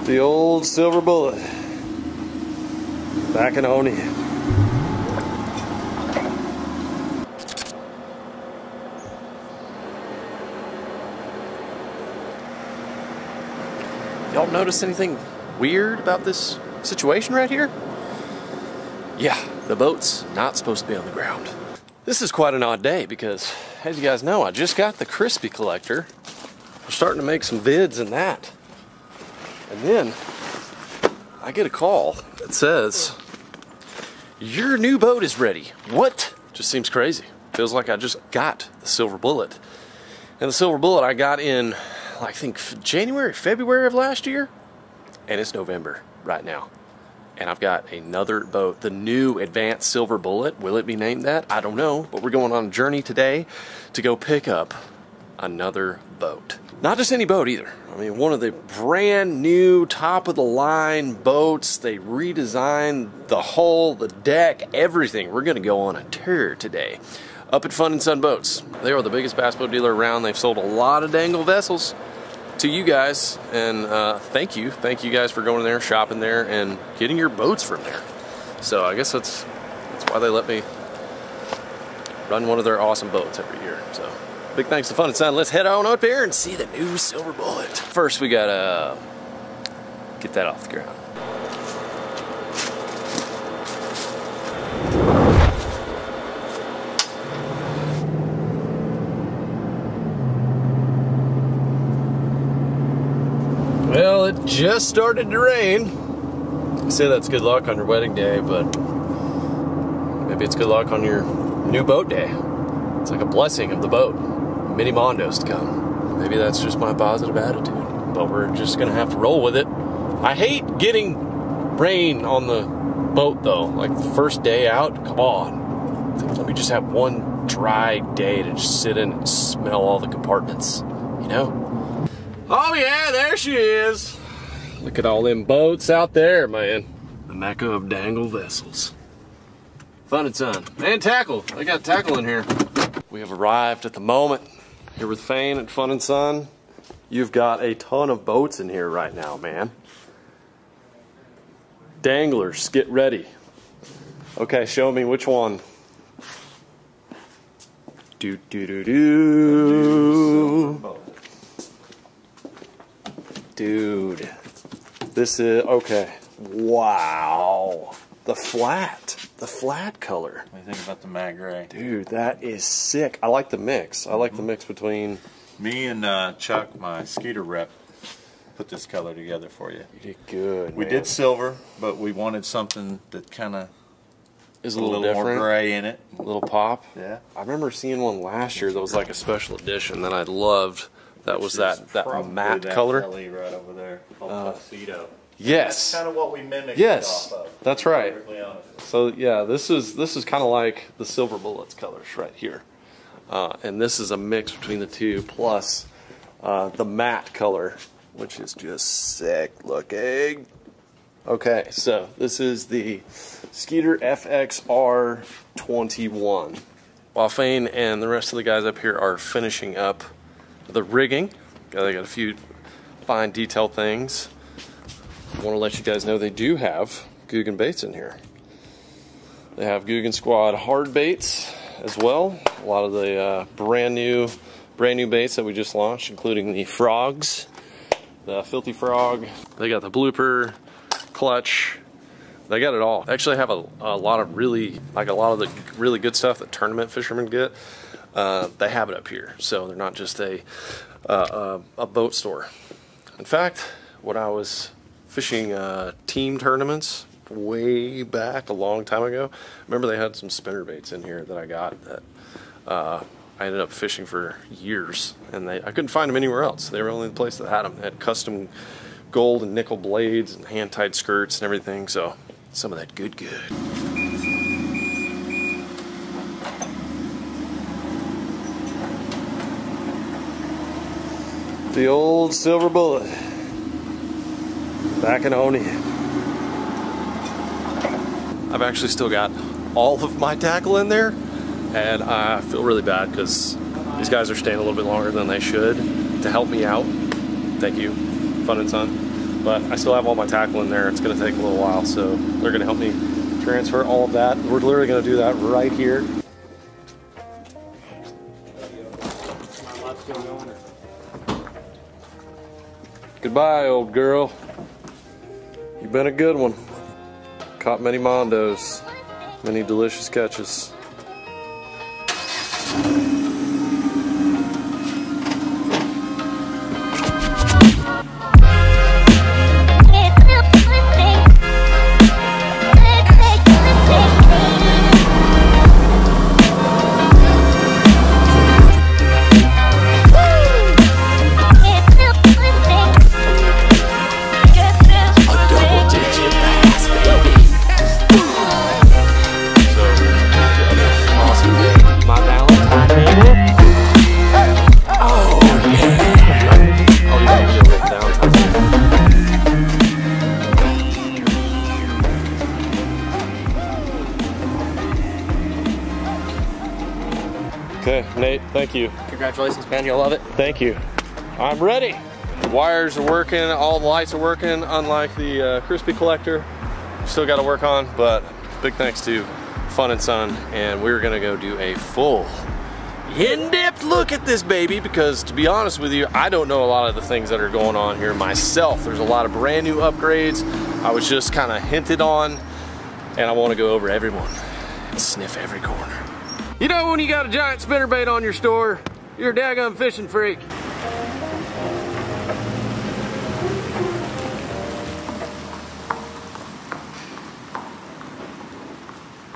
The old silver bullet. Back in Oni. Y'all notice anything weird about this situation right here? Yeah, the boat's not supposed to be on the ground. This is quite an odd day because, as you guys know, I just got the crispy collector. We're starting to make some vids in that. And then I get a call that says, your new boat is ready. What? Just seems crazy. Feels like I just got the silver bullet. And the silver bullet I got in, I think, January, February of last year. And it's November right now. And I've got another boat, the new Advanced Silver Bullet. Will it be named that? I don't know. But we're going on a journey today to go pick up another boat. Not just any boat either. I mean, one of the brand new top of the line boats. They redesigned the hull, the deck, everything. We're gonna go on a tour today up at Fun and Sun Boats. They are the biggest bass boat dealer around. They've sold a lot of dangle vessels to you guys, and thank you guys for going there, shopping there, and getting your boats from there. So I guess that's why they let me run one of their awesome boats every year. So big thanks to Fun and Sun. Let's head on up here and see the new silver bullet. First, we gotta get that off the ground. Well, it just started to rain. I say that's good luck on your wedding day, but maybe it's good luck on your new boat day. It's like a blessing of the boat. Many Mondos to come. Maybe that's just my positive attitude, but we're just gonna have to roll with it. I hate getting rain on the boat though. Like the first day out, come on. Let me just have one dry day to just sit in and smell all the compartments, you know? Oh yeah, there she is. Look at all them boats out there, man. The mecca of dangle vessels. Fun and Sun. And tackle. They got tackle in here. We have arrived at the moment. Here with Fane at Fun and Sun. You've got a ton of boats in here right now, man. Danglers, get ready. Okay, show me which one. Do do do do. Dude, this is okay. Wow, the flat color. What do you think about the matte gray? Dude, that is sick. I like the mix. I like the mix between... Me and Chuck, my Skeeter rep, put this color together for you. You did good, We did silver, but we wanted something that kind of is a little different. More gray in it. A little pop. Yeah. I remember seeing one last year that was like a special edition that I loved. That was that matte color. Right over there, tuxedo. Yes. That's kind of what we mimicked. Yes, off of, that's right. Honest. So yeah, this is kind of like the silver bullets colors right here, and this is a mix between the two plus the matte color, which is just sick looking. Okay, so this is the Skeeter FXR 21. While Fane and the rest of the guys up here are finishing up the rigging, they got a few fine detail things. I want to let you guys know they do have Guggen baits in here. They have Guggen Squad hard baits as well. A lot of the brand new baits that we just launched, including the frogs, the Filthy Frog. They got the blooper, clutch. They got it all. They actually have a lot of the really good stuff that tournament fishermen get. They have it up here, so they're not just a boat store. In fact, when I was fishing team tournaments way back a long time ago, remember they had some spinner baits in here that I got that I ended up fishing for years, and I couldn't find them anywhere else. They were the only place that had them. They had custom gold and nickel blades and hand-tied skirts and everything, so some of that good. The old silver bullet. Back in Oni. I've actually still got all of my tackle in there, and I feel really bad because these guys are staying a little bit longer than they should to help me out. Thank you, Fun and Sun. but I still have all my tackle in there. It's gonna take a little while, so they're gonna help me transfer all of that. We're literally gonna do that right here. Goodbye, old girl. You've been a good one. Caught many mondos, many delicious catches. Okay, Nate, thank you. Congratulations, man, you'll love it. Thank you. I'm ready. The wires are working, all the lights are working, unlike the crispy collector. Still got to work on, but big thanks to Fun and Son, and we're gonna go do a full in-depth look at this baby, because to be honest with you, I don't know a lot of the things that are going on here myself. There's a lot of brand new upgrades I was just kind of hinted on, and I want to go over everyone and sniff every corner. You know when you got a giant spinnerbait on your store, you're a daggum fishing freak.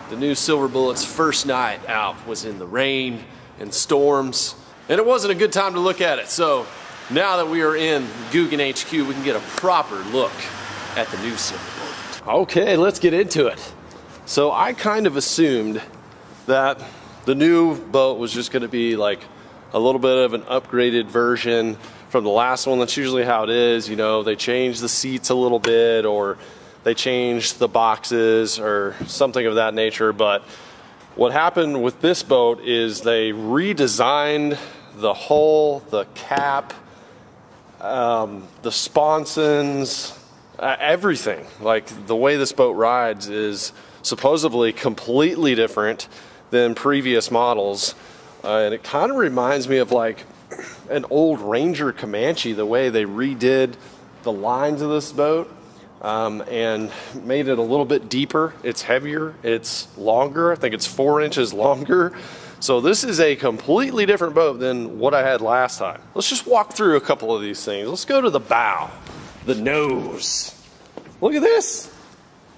The new Silver Bullet's first night out was in the rain and storms, and it wasn't a good time to look at it. So now that we are in Guggen HQ, we can get a proper look at the new Silver Bullet. Okay, let's get into it. So I kind of assumed that the new boat was just going to be like a little bit of an upgraded version from the last one. That's usually how it is. You know, they change the seats a little bit, or they change the boxes or something of that nature. But what happened with this boat is they redesigned the hull, the cap, the sponsons, everything. Like the way this boat rides is supposedly completely different than previous models, and it kind of reminds me of like an old Ranger Comanche, the way they redid the lines of this boat and made it a little bit deeper. It's heavier, it's longer. I think it's 4 inches longer. So this is a completely different boat than what I had last time. Let's just walk through a couple of these things. Let's go to the bow, the nose. Look at this.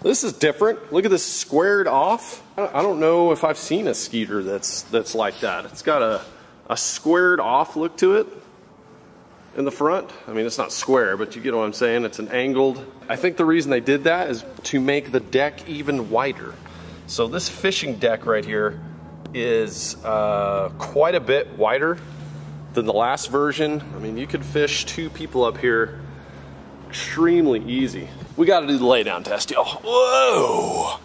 This is different. Look at this squared off. I don't know if I've seen a Skeeter that's like that. It's got a squared off look to it in the front. I mean, it's not square, but you get what I'm saying. It's an angled. I think the reason they did that is to make the deck even wider. So this fishing deck right here is quite a bit wider than the last version. I mean, you could fish 2 people up here extremely easy. We got to do the lay down test, y'all. Whoa!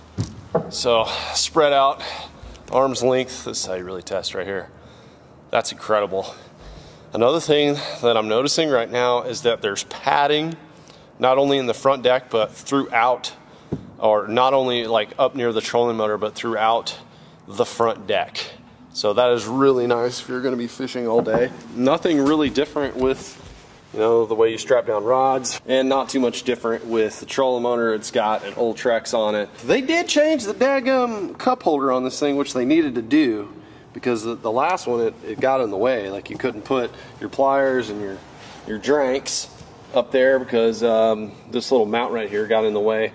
So spread out, arm's length. This is how you really test right here. That's incredible. Another thing that I'm noticing right now is that there's padding, not only in the front deck, but throughout, or not only like up near the trolling motor, but throughout the front deck. So that is really nice if you're going to be fishing all day. Nothing really different with, you know, the way you strap down rods, and not too much different with the trolling motor. It's got an old Trex on it. They did change the daggum cup holder on this thing, which they needed to do, because the last one, it got in the way. Like you couldn't put your pliers and your drinks up there because this little mount right here got in the way.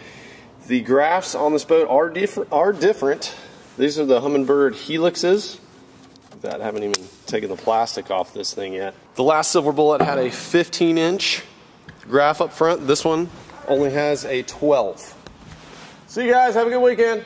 The graphs on this boat are different. These are the Humminbird helixes. I haven't even taken the plastic off this thing yet. The last Silver Bullet had a 15-inch graph up front. This one only has a 12. See you guys, have a good weekend.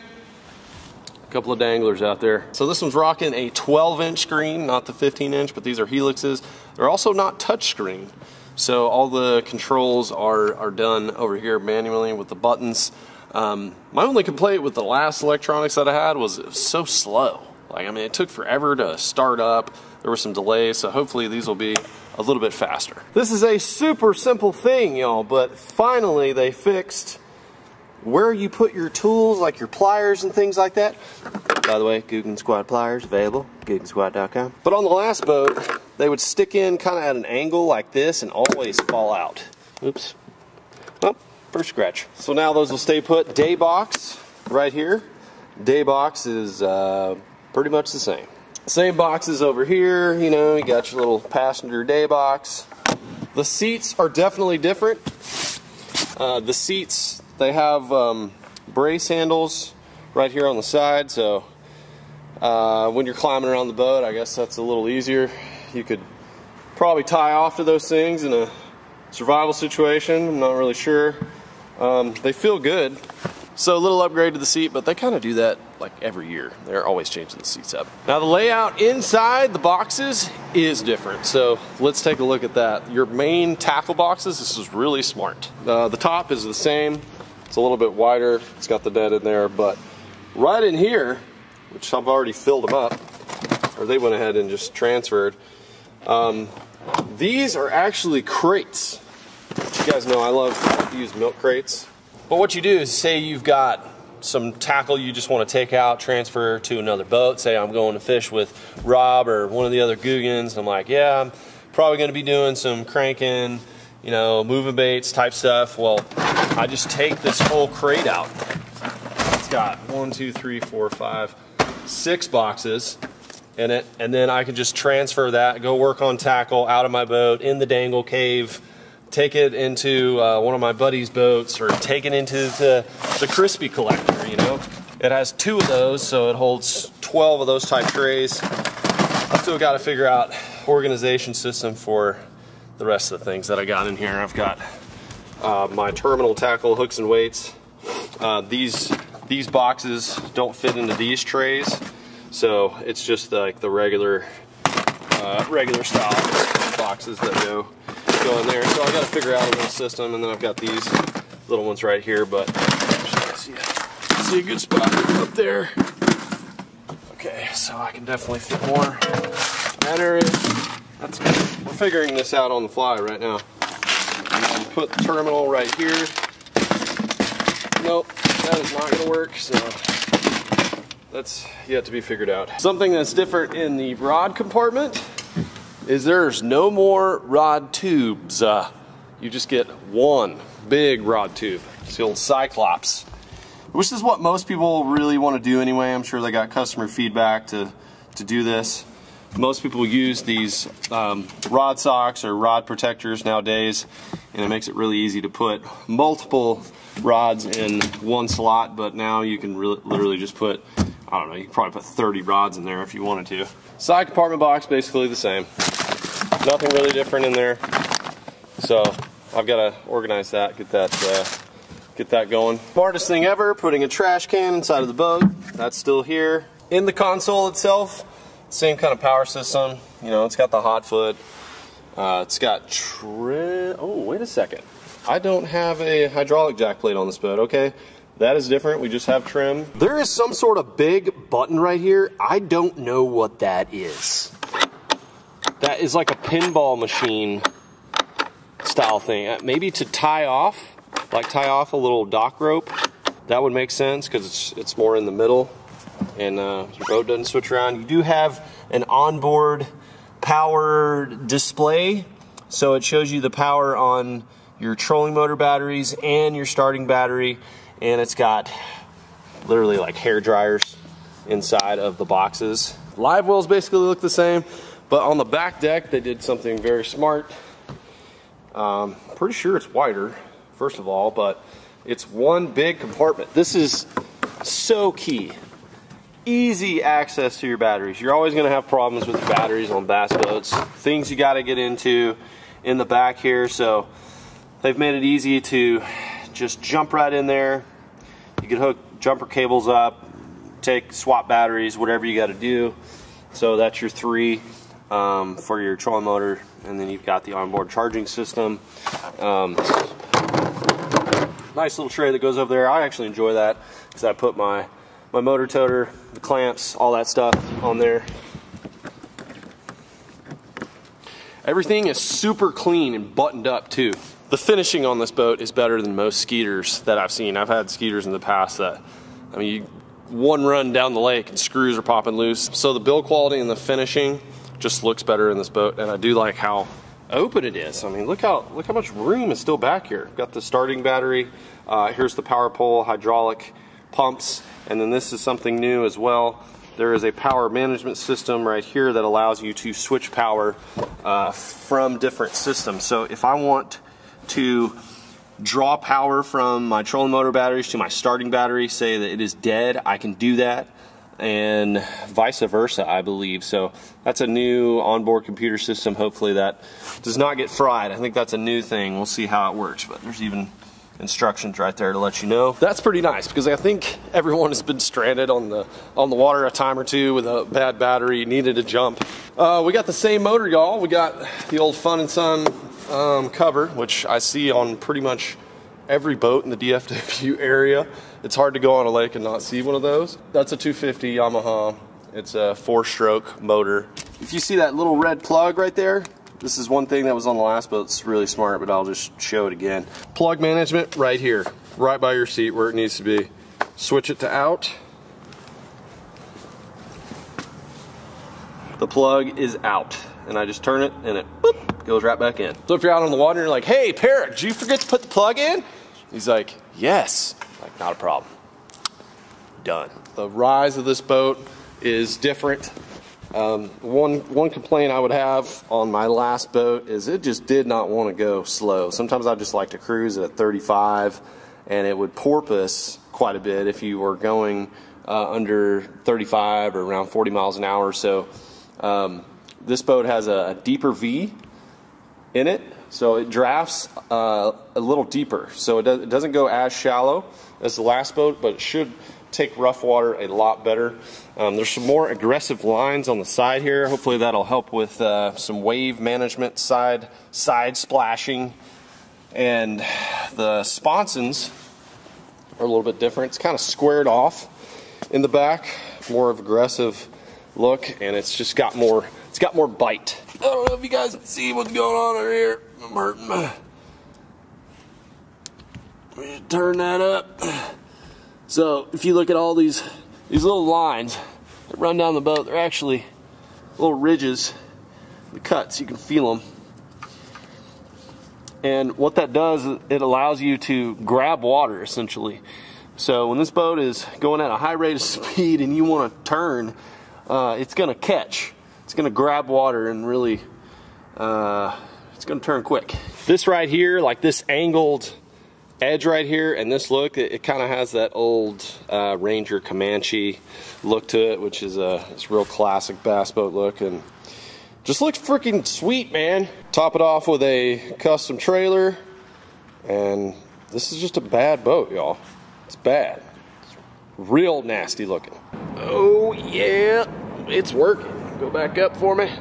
A couple of danglers out there. So this one's rocking a 12-inch screen, not the 15-inch, but these are helixes. They're also not touchscreen. So all the controls are done over here manually with the buttons. My only complaint with the last electronics that I had was it was so slow. Like, I mean, it took forever to start up. there were some delays, so hopefully these will be a little bit faster. This is a super simple thing, y'all, but finally they fixed where you put your tools, like your pliers and things like that. By the way, Guggen Squad pliers available, GuggenSquad.com. But on the last boat, they would stick in kind of at an angle like this and always fall out. Oops. Oh, first scratch. So now those will stay put. Day box right here. Day box is pretty much the same. Same boxes over here, you know, you got your little passenger day box. The seats are definitely different. The seats, they have brace handles right here on the side, so when you're climbing around the boat, I guess that's a little easier. You could probably tie off to those things in a survival situation, I'm not really sure. They feel good. So a little upgrade to the seat, but they kind of do that like every year. They're always changing the seats up. Now the layout inside the boxes is different. So let's take a look at that. Your main tackle boxes, this is really smart. The top is the same. It's a little bit wider. It's got the net in there, but right in here, which I've already filled them up, or they went ahead and just transferred. These are actually crates. You guys know I love to use milk crates. But what you do is, say you've got some tackle you just want to take out, transfer to another boat. Say I'm going to fish with Rob or one of the other Guggens, and I'm like, yeah, I'm probably going to be doing some cranking, you know, moving baits type stuff. Well, I just take this whole crate out. It's got 1, 2, 3, 4, 5, 6 boxes in it, and then I can just transfer that, go work on tackle out of my boat in the dangle cave, take it into one of my buddy's boats, or take it into the crispy collector, you know. It has 2 of those, so it holds 12 of those type trays. I've still got to figure out organization system for the rest of the things that I got in here. I've got my terminal tackle hooks and weights. These boxes don't fit into these trays, so it's just like the regular style boxes that go in there. So I got to figure out a little system, and then I've got these little ones right here, but see a good spot up there. Okay, so I can definitely fit more in that area. That's good. We're figuring this out on the fly right now. You put the terminal right here. Nope, that is not going to work, so that's yet to be figured out. Something that's different in the rod compartment is there's no more rod tubes. You just get one big rod tube. It's the old Cyclops, which is what most people really want to do anyway. I'm sure they got customer feedback to do this. Most people use these rod socks or rod protectors nowadays, and it makes it really easy to put multiple rods in one slot, but now you can literally just put, I don't know, you can probably put 30 rods in there if you wanted to. Side compartment box, basically the same. Nothing really different in there. So I've got to organize that, get that going. Smartest thing ever, putting a trash can inside of the boat. That's still here. In the console itself, same kind of power system. You know, it's got the hot foot. It's got trim. Oh, wait a second. I don't have a hydraulic jack plate on this boat. Okay, that is different. We just have trim. There is some sort of big button right here. I don't know what that is. That is like a pinball machine style thing. Maybe to tie off a little dock rope. That would make sense because it's more in the middle, and your boat doesn't switch around. You do have an onboard power display, so it shows you the power on your trolling motor batteries and your starting battery, and it's got literally like hair dryers inside of the boxes. Live wells basically look the same, but on the back deck they did something very smart. Pretty sure it's wider, first of all, but it's one big compartment. This is so key. Easy access to your batteries. You're always going to have problems with your batteries on bass boats. Things you got to get into in the back here, so they've made it easy to just jump right in there. You can hook jumper cables up, swap batteries, whatever you got to do. So that's your 3 for your trolling motor, and then you've got the onboard charging system. Nice little tray that goes over there. I actually enjoy that because I put my motor toter, the clamps, all that stuff on there. Everything is super clean and buttoned up too. The finishing on this boat is better than most skeeters that I've seen. I've had skeeters in the past that, I mean, one run down the lake and screws are popping loose. So the build quality and the finishing just looks better in this boat, and I do like how open it is. I mean, look how much room is still back here. Got the starting battery. Here's the power pole, hydraulic pumps, and then this is something new as well. There is a power management system right here that allows you to switch power from different systems. So if I want to draw power from my trolling motor batteries to my starting battery, say that it is dead, I can do that, and vice versa, I believe. So that's a new onboard computer system. Hopefully that does not get fried. I think that's a new thing. We'll see how it works, but there's even instructions right there to let you know. That's pretty nice, because I think everyone has been stranded on the water a time or two with a bad battery, needed a jump. We got the same motor, y'all. We got the old Fun and Sun cover, which I see on pretty much every boat in the DFW area. It's hard to go on a lake and not see one of those. That's a 250 Yamaha. It's a 4-stroke motor. If you see that little red plug right there, this is one thing that was on the last boat. It's really smart, but I'll just show it again. Plug management right here, right by your seat where it needs to be. Switch it to out. The plug is out, and I just turn it and it boop, goes right back in. So if you're out on the water and you're like, hey Parrot, did you forget to put the plug in? He's like, yes. Like, not a problem. Done. The rise of this boat is different. One complaint I would have on my last boat is it just did not want to go slow. Sometimes I just like to cruise it at 35, and it would porpoise quite a bit if you were going under 35 or around 40 miles an hour. So this boat has a deeper V in it, so it drafts a little deeper. So it doesn't go as shallow as the last boat, but it should take rough water a lot better. There's some more aggressive lines on the side here. Hopefully that'll help with some wave management, side splashing. And the sponsons are a little bit different. It's kind of squared off in the back, more of aggressive look, and it's just got more, it's got more bite. I don't know if you guys can see what's going on over here. I'm hurting my, let me turn that up. So if you look at all these little lines that run down the boat, they're actually little ridges, the cuts, you can feel them. And what that does, it allows you to grab water essentially. So when this boat is going at a high rate of speed and you want to turn, it's going to catch. It's going to grab water and really, it's going to turn quick. This right here, like this angled edge right here, and this look, it kind of has that old Ranger Comanche look to it, which is it's real classic bass boat look, and just looks freaking sweet, man. Top it off with a custom trailer, and this is just a bad boat, y'all. It's bad. It's real nasty looking. Oh yeah, it's working. Go back up for me.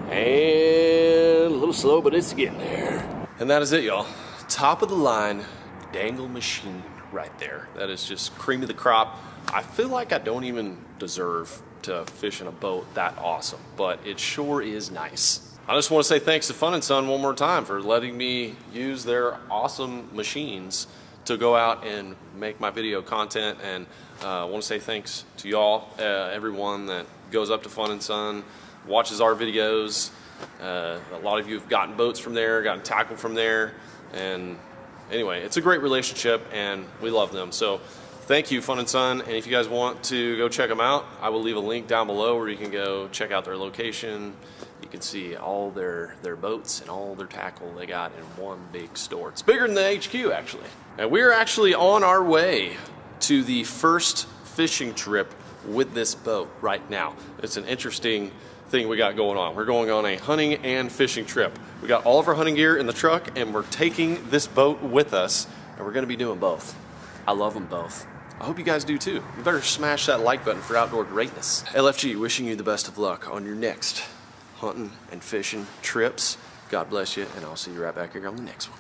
And a little slow, but it's getting there. And that is it, y'all. Top of the line dangle machine right there. That is just cream of the crop. I feel like I don't even deserve to fish in a boat that awesome, but it sure is nice. I just want to say thanks to Fun and Sun one more time for letting me use their awesome machines to go out and make my video content, and I want to say thanks to y'all, everyone that goes up to Fun and Sun, watches our videos. A lot of you have gotten boats from there, gotten tackle from there, and anyway, it's a great relationship and we love them. So thank you, Fun and Sun, and if you guys want to go check them out, I will leave a link down below where you can go check out their location. You can see all their boats and all their tackle they got in one big store. It's bigger than the HQ, actually. And we're actually on our way to the first fishing trip with this boat right now. It's an interesting thing we got going on. We're going on a hunting and fishing trip. We got all of our hunting gear in the truck, and we're taking this boat with us, and we're gonna be doing both. I love them both. I hope you guys do too. You better smash that like button for outdoor greatness. LFG wishing you the best of luck on your next hunting and fishing trips. God bless you, and I'll see you right back here on the next one.